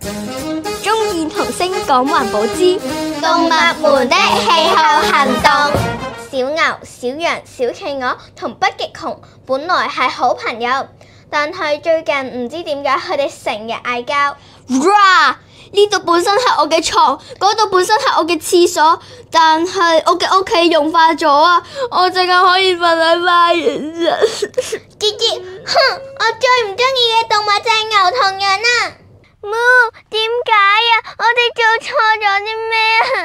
中二童聲講環保之動物們的氣候行動。小牛、小羊、小企鵝同北極熊本來係好朋友，但係最近唔知點解佢哋成日嗌交。呢度本身係我嘅床，嗰度本身係我嘅廁所，但係我嘅屋企融化咗啊！我淨係可以瞓喺花園啫。姐姐，我最唔中意嘅動物就係牛同羊啦。點解啊？我哋做錯咗啲咩啊？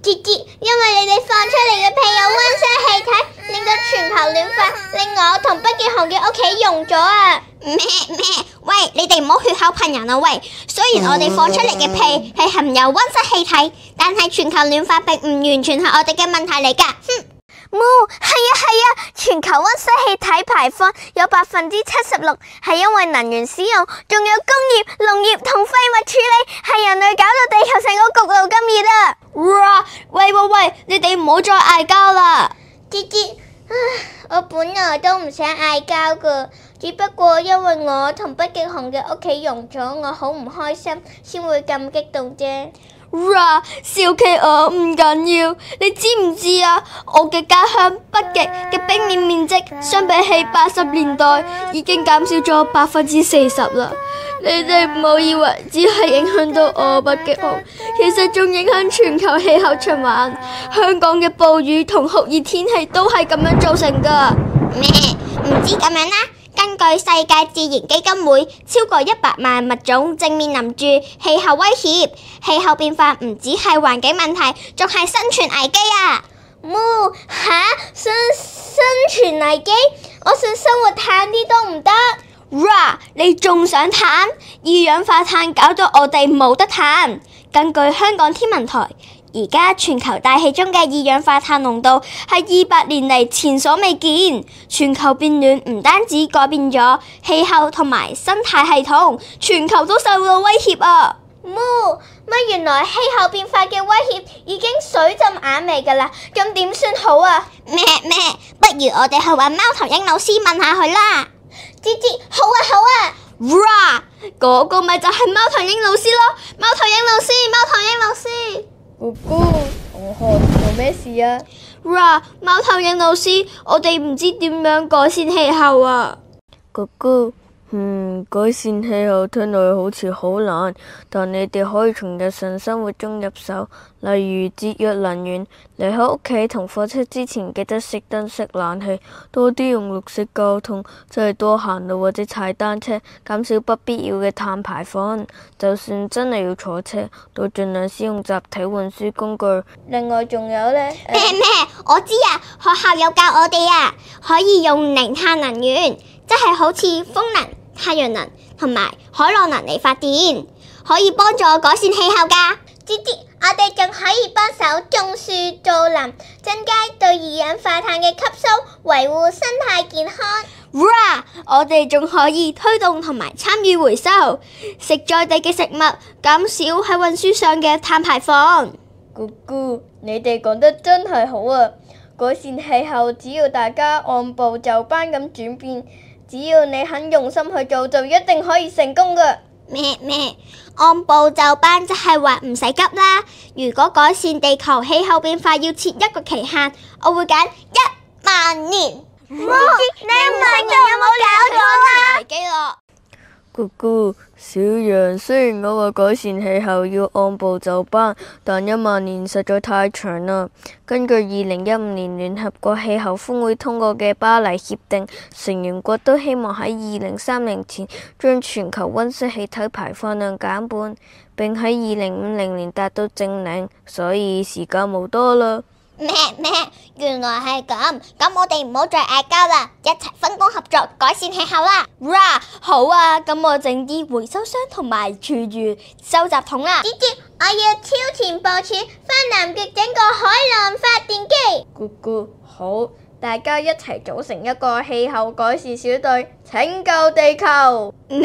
姐姐，因為你哋放出嚟嘅屁有溫室氣體，令到全球暖化，令我同北極熊嘅屋企融咗啊！喂，你哋唔好血口噴人啊！喂，雖然我哋放出嚟嘅屁係含有溫室氣體，但係全球暖化並唔完全係我哋嘅問題嚟㗎。係啊，全球溫室氣體排放有76%係因為能源使用，仲有工業、農業同廢物處理，係人類搞到地球成個焗爐咁熱啊！喂，你哋唔好再嗌交啦！姐姐，我本來都唔想嗌交噶，只不過因為我同北極熊嘅屋企融咗，我好唔開心，先會咁激動啫。小企鵝唔緊要，你知唔知啊？我嘅家鄉北極嘅冰面面積相比起80年代已經減少咗40%啦。你哋唔好以為只係影響到我北極熊，其實仲影響全球氣候循環。香港嘅暴雨同酷熱天氣都係咁樣造成噶。唔知咁樣啦。根據世界自然基金會，超過100萬物種正面臨住氣候威脅。氣候變化唔只係環境問題，仲係生存危機啊！生存危機？我想生活淡啲都唔得。你仲想碳？二氧化碳搞到我哋冇得碳。根據香港天文台，而家全球大氣中嘅二氧化碳濃度係200年嚟前所未見。全球變暖唔單止改變咗氣候同埋生態系統，全球都受到威脅啊！原來氣候變化嘅威脅已經水浸眼眉㗎啦，咁點算好啊？不如我哋去揾貓頭鷹老師問下佢啦。姐，好啊！嗰個咪就係貓頭鷹老師咯！貓頭鷹老師。姑姑，同學做咩事啊？貓頭鷹老師，我哋唔知點樣改善氣候啊！姑姑，改善氣候聽落好似好難，但你哋可以從日常生活中入手，例如節約能源，離開屋企同火車之前記得熄燈熄冷氣，多啲用綠色交通，即係多行路或者踩單車，減少不必要嘅碳排放。就算真係要坐車，都盡量使用集體運輸工具。另外仲有呢？我知啊，學校有教我哋啊，可以用零碳能源，即係好似風能、太陽能同埋海浪能嚟發電，可以幫助改善氣候㗎。姐，我哋仲可以幫手種樹造林，增加對二氧化碳嘅吸收，維護生態健康。我哋仲可以推動同埋參與回收，食在地嘅食物，減少喺運輸上嘅碳排放。姑姑，你哋講得真係好啊！改善氣候，只要大家按部就班咁轉變，只要你肯用心去做，就一定可以成功㗎。按部就班就係話唔使急啦。如果改善地球氣候變化要設一個期限，我會揀10000年。你唔係有冇搞錯啊？姑姑，小羊，雖然我話改善氣候要按部就班，但10000年實在太長啦。根據2015年聯合國氣候峰會通過嘅巴黎協定，成員國都希望喺2030前將全球溫室氣體排放量減半，並喺2050年達到淨零，所以時間冇多啦。原來係咁，我哋唔好再嗌交啦，一齊分工合作改善氣候啦。好啊，咁我整啲回收箱同埋廚餘收集桶啦。姐，我要超前部署，返南極整個海浪發電機。姑姑，好，大家一齊組成一個氣候改善小隊，拯救地球。我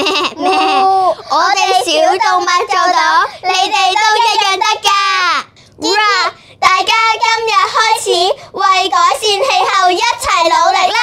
哋小動物做到，你哋都一樣得㗎。大家今日開始為改善氣候一齊努力啦！